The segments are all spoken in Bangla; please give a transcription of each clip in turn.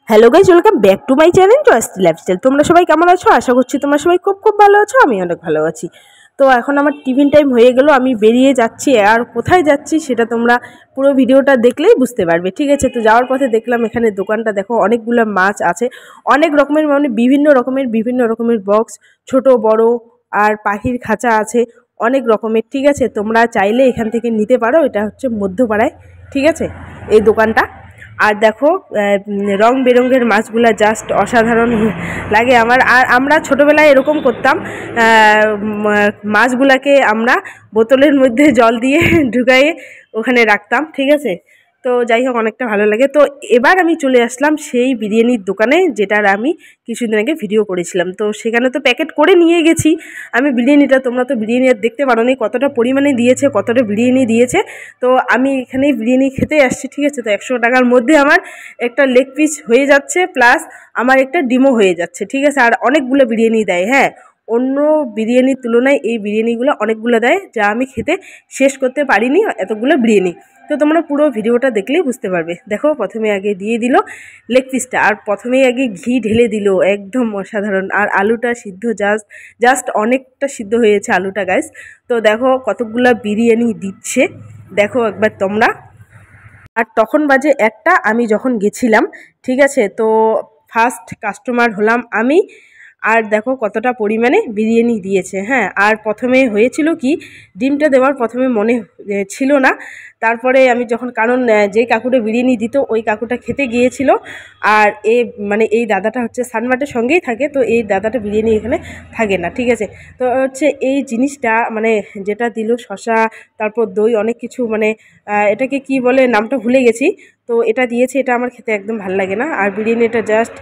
Hello guys, welcome back to my channel Joyshree lifestyle. তোমরা সবাই কেমন আছো? আশা করছি তোমরা সবাই খুব খুব ভালো আছো। আমি অনেক ভালো আছি। তো এখন আমার টিফিন টাইম হয়ে গেল, আমি বেরিয়ে যাচ্ছি। আর কোথায় যাচ্ছি সেটা তোমরা পুরো ভিডিওটা দেখলেই বুঝতে পারবে, ঠিক আছে? তো যাওয়ার পথে দেখলাম এখানে দোকানটা দেখো, অনেকগুলো মাছ আছে, অনেক রকমের, মানে বিভিন্ন রকমের বক্স, ছোট বড়, আর পাখির খাঁচা আছে, অনেক রকমের, ঠিক আছে? তোমরা চাইলে এখান থেকে নিতে পারো। এটা হচ্ছে মধ্যপাড়ায়, ঠিক আছে, এই দোকানটা। আর দেখো রং বেরঙের মাছগুলা জাস্ট অসাধারণ লাগে আমার। আর আমরা ছোটোবেলায় এরকম করতাম, মাছগুলাকে আমরা বোতলের মধ্যে জল দিয়ে ঢুকাইয়ে ওখানে রাখতাম, ঠিক আছে? তো যাই হোক, অনেকটা ভালো লাগে। তো এবার আমি চলে আসলাম সেই বিরিয়ানির দোকানে, যেটার আমি কিছুদিন আগে ভিডিও করেছিলাম। তো সেখানে তো প্যাকেট করে নিয়ে গেছি আমি বিরিয়ানিটা। তোমরা তো বিরিয়ানি আর দেখতে পারো নি কতটা পরিমাণে দিয়েছে, কতটা বিরিয়ানি দিয়েছে। তো আমি এখানেই বিরিয়ানি খেতে আসছি, ঠিক আছে? তো 100 টাকার মধ্যে আমার একটা লেগ পিস হয়ে যাচ্ছে, প্লাস আমার একটা ডিমও হয়ে যাচ্ছে, ঠিক আছে? আর অনেকগুলো বিরিয়ানি দেয়, হ্যাঁ, অন্য বিরিয়ানির তুলনায় এই বিরিয়ানিগুলো অনেকগুলো দেয়, যা আমি খেতে শেষ করতে পারিনি এতগুলো বিরিয়ানি। তো তোমরা পুরো ভিডিওটা দেখলেই বুঝতে পারবে। দেখো, প্রথমে আগে দিয়ে দিল লেগ পিসটা, আর প্রথমেই আগে ঘি ঢেলে দিল, একদম অসাধারণ। আর আলুটা সিদ্ধ জাস্ট অনেকটা সিদ্ধ হয়েছে আলুটা, গাইস। তো দেখো কতগুলা বিরিয়ানি দিচ্ছে, দেখো একবার তোমরা। আর তখন বাজে 1টা, আমি যখন গেছিলাম, ঠিক আছে? তো ফার্স্ট কাস্টমার হলাম আমি। আর দেখো কতটা পরিমাণে বিরিয়ানি দিয়েছে, হ্যাঁ। আর প্রথমে হয়েছিল কি, ডিমটা দেওয়ার প্রথমে মনে ছিল না। তারপরে আমি যখন, কারণ যেই কাকুটা বিরিয়ানি দিত ওই কাকুটা খেতে গিয়েছিল। আর এই দাদাটা হচ্ছে সানমার্টের সঙ্গেই থাকে, তো এই দাদাটা বিরিয়ানি এখানে থাকে না, ঠিক আছে? তো হচ্ছে এই জিনিসটা, মানে যেটা দিল শসা, তারপর দই, অনেক কিছু, মানে এটাকে কি বলে নামটা ভুলে গেছি। তো এটা দিয়েছে, এটা আমার খেতে একদম ভালো লাগে না। আর বিরিয়ানিটা জাস্ট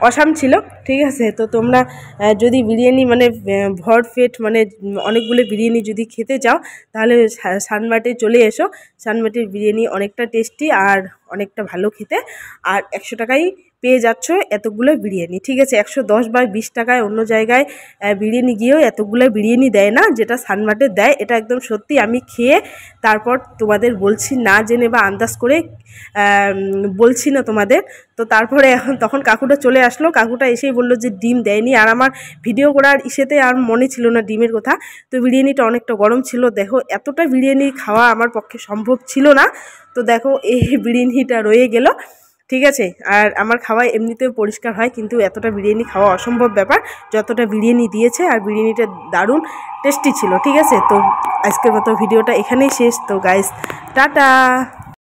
অসাম ছিল, ঠিক আছে? তো তোমরা যদি বিরিয়ানি মানে ভরপেট, মানে অনেকগুলো বিরিয়ানি যদি খেতে চাও, তাহলে সানমার্টে চলে এসো। সানমার্টের বিরিয়ানি অনেকটা টেস্টি আর অনেকটা ভালো খেতে। আর 100 টাকায় পেয়ে যাচ্ছ এতগুলো বিরিয়ানি, ঠিক আছে? 110 বা 20 টাকায় অন্য জায়গায় বিরিয়ানি গিয়েও এতগুলো বিরিয়ানি দেয় না, যেটা সানমার্টে দেয়। এটা একদম সত্যি, আমি খেয়ে তারপর তোমাদের বলছি, না জেনে বা আন্দাজ করে বলছি না তোমাদের। তো তারপরে তখন কাকুটা চলে আসলো, কাকুটা এসেই বললো যে ডিম দেয়নি। আর আমার ভিডিও করার ইসেতে আর মনে ছিল না ডিমের কথা। তো বিরিয়ানিটা অনেকটা গরম ছিল, দেখো এতটা বিরিয়ানি খাওয়া আমার পক্ষে সম্ভব ছিল না। তো দেখো এই বিরিয়ানিটা রয়ে গেল, ঠিক আছে? আর আমার খাওয়া এমনিতেও পরিষ্কার হয়, কিন্তু এতটা বিরিয়ানি খাওয়া অসম্ভব ব্যাপার যতটা বিরিয়ানি দিয়েছে। আর বিরিয়ানিটা দারুণ টেস্টি ছিল, ঠিক আছে? তো আজকের মতো ভিডিওটা এখানেই শেষ। তো গাইস, টাটা।